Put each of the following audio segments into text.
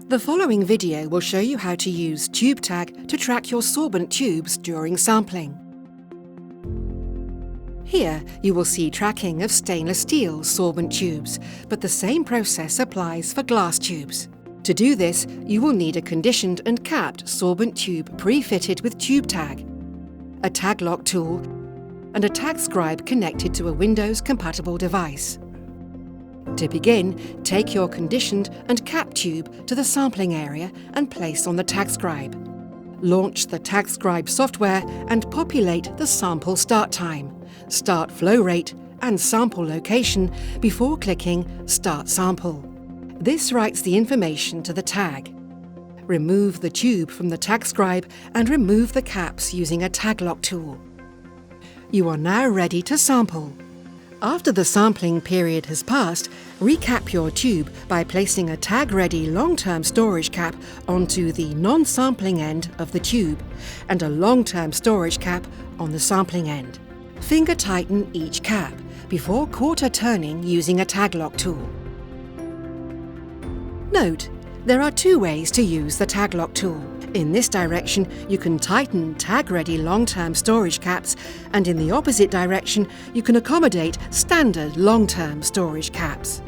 The following video will show you how to use TubeTAG to track your sorbent tubes during sampling. Here you will see tracking of stainless steel sorbent tubes, but the same process applies for glass tubes. To do this, you will need a conditioned and capped sorbent tube pre-fitted with TubeTAG, a tag lock tool, and a TAGSCRIBE connected to a Windows-compatible device. To begin, take your conditioned and capped tube to the sampling area and place on the TAGSCRIBE. Launch the TAGSCRIBE software and populate the sample start time, start flow rate and sample location before clicking Start Sample. This writes the information to the tag. Remove the tube from the TAGSCRIBE and remove the caps using a tag lock tool. You are now ready to sample. After the sampling period has passed, recap your tube by placing a tag-ready long-term storage cap onto the non-sampling end of the tube and a long-term storage cap on the sampling end. Finger tighten each cap before quarter turning using a tag lock tool. Note, there are two ways to use the tag lock tool. In this direction, you can tighten tag-ready long-term storage caps, and in the opposite direction, you can accommodate standard long-term storage caps.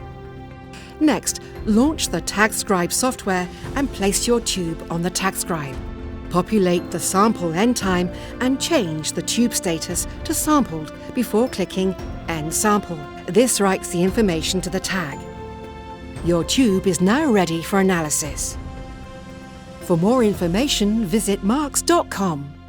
Next, launch the TAGSCRIBE software and place your tube on the TAGSCRIBE. Populate the sample end time and change the tube status to sampled before clicking End Sample. This writes the information to the tag. Your tube is now ready for analysis. For more information, visit marks.com.